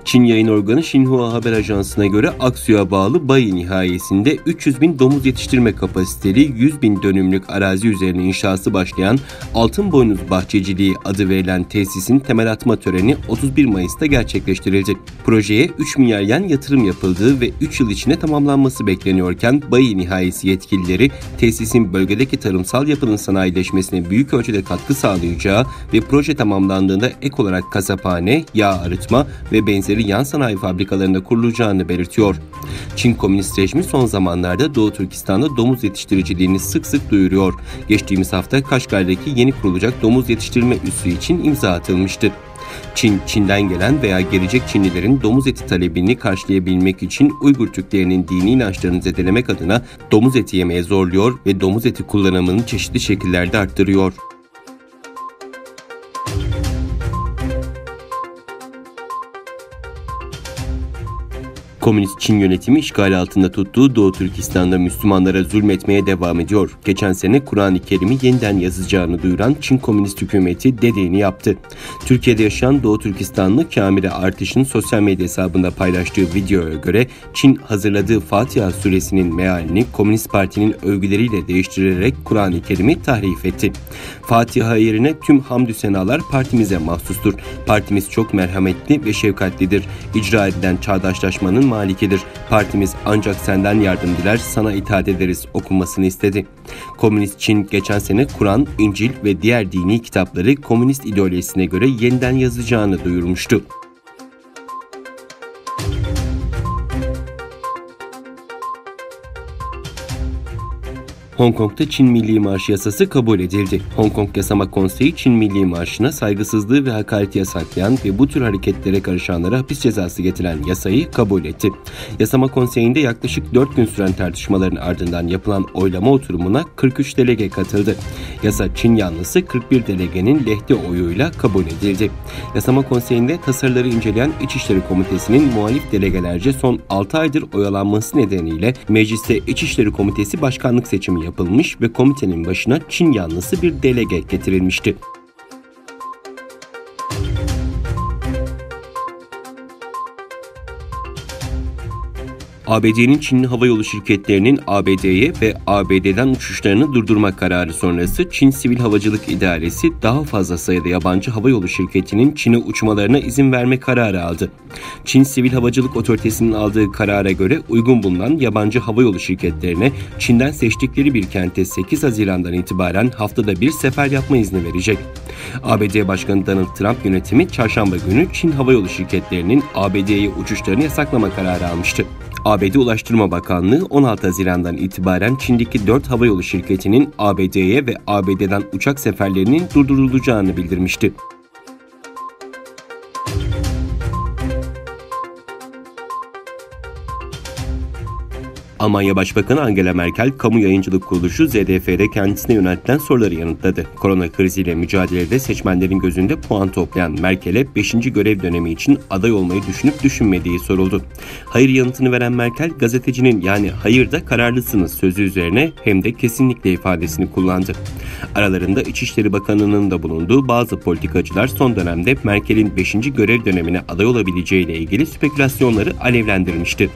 Çin yayın organı Xinhua Haber Ajansı'na göre Aksu'ya bağlı Bayi nihayesinde 300 bin domuz yetiştirme kapasiteli 100 bin dönümlük arazi üzerine inşası başlayan Altın Boynuz Bahçeciliği adı verilen tesisin temel atma töreni 31 Mayıs'ta gerçekleştirildi. Projeye 3 milyar yen yatırım yapıldığı ve 3 yıl içinde tamamlanması bekleniyorken Bayi nihayesi yetkilileri tesisin bölgedeki tarımsal yapının sanayileşmesine büyük ölçüde katkı sağlayacağı ve proje tamamlandığında ek olarak kasaphane, yağ arıtma ve benzeri yan sanayi fabrikalarında kurulacağını belirtiyor. Çin Komünist rejimi son zamanlarda Doğu Türkistan'da domuz yetiştiriciliğini sık sık duyuruyor. Geçtiğimiz hafta Kaşgar'daki yeni kurulacak domuz yetiştirme üssü için imza atılmıştı. Çin'den gelen veya gelecek Çinlilerin domuz eti talebini karşılayabilmek için Uygur Türklerinin dini inançlarını zedelemek adına domuz eti yemeye zorluyor ve domuz eti kullanımını çeşitli şekillerde arttırıyor. Komünist Çin yönetimi işgal altında tuttuğu Doğu Türkistan'da Müslümanlara zulmetmeye devam ediyor. Geçen sene Kur'an-ı Kerim'i yeniden yazacağını duyuran Çin Komünist hükümeti dediğini yaptı. Türkiye'de yaşayan Doğu Türkistanlı Kamile Artış'ın sosyal medya hesabında paylaştığı videoya göre Çin hazırladığı Fatiha suresinin mealini Komünist Parti'nin övgüleriyle değiştirerek Kur'an-ı Kerim'i tahrif etti. Fatiha yerine tüm hamdü senalar partimize mahsustur. Partimiz çok merhametli ve şefkatlidir. İcra edilen çağdaşlaşmanın malikidir. Partimiz ancak senden yardım diler, sana itaat ederiz okunmasını istedi. Komünist Çin geçen sene Kur'an, İncil ve diğer dini kitapları komünist ideolojisine göre yeniden yazacağını duyurmuştu. Hong Kong'da Çin Milli Marşı yasası kabul edildi. Hong Kong Yasama Konseyi Çin Milli Marşı'na saygısızlığı ve hakareti yasaklayan ve bu tür hareketlere karışanlara hapis cezası getiren yasayı kabul etti. Yasama Konseyi'nde yaklaşık 4 gün süren tartışmaların ardından yapılan oylama oturumuna 43 delege katıldı. Yasa Çin yanlısı 41 delegenin lehte oyuyla kabul edildi. Yasama Konseyi'nde tasarıları inceleyen İçişleri Komitesi'nin muhalif delegelerce son 6 aydır oyalanması nedeniyle Mecliste İçişleri Komitesi Başkanlık seçimi yapılmış ve komitenin başına Çin yanlısı bir delege getirilmişti. ABD'nin Çinli havayolu şirketlerinin ABD'ye ve ABD'den uçuşlarını durdurmak kararı sonrası Çin Sivil Havacılık İdaresi daha fazla sayıda yabancı havayolu şirketinin Çin'e uçmalarına izin verme kararı aldı. Çin Sivil Havacılık Otoritesi'nin aldığı karara göre uygun bulunan yabancı havayolu şirketlerine Çin'den seçtikleri bir kente 8 Haziran'dan itibaren haftada bir sefer yapma izni verecek. ABD Başkanı Donald Trump yönetimi çarşamba günü Çin havayolu şirketlerinin ABD'ye uçuşlarını yasaklama kararı almıştı. ABD Ulaştırma Bakanlığı 16 Haziran'dan itibaren Çin'deki 4 havayolu şirketinin ABD'ye ve ABD'den uçak seferlerinin durdurulacağını bildirmişti. Almanya Başbakanı Angela Merkel, kamu yayıncılık kuruluşu ZDF'de kendisine yöneltilen soruları yanıtladı. Korona kriziyle mücadelede seçmenlerin gözünde puan toplayan Merkel'e 5. görev dönemi için aday olmayı düşünüp düşünmediği soruldu. Hayır yanıtını veren Merkel, gazetecinin yani hayırda kararlısınız sözü üzerine hem de kesinlikle ifadesini kullandı. Aralarında İçişleri Bakanı'nın da bulunduğu bazı politikacılar son dönemde Merkel'in 5. görev dönemine aday olabileceğiyle ilgili spekülasyonları alevlendirmişti.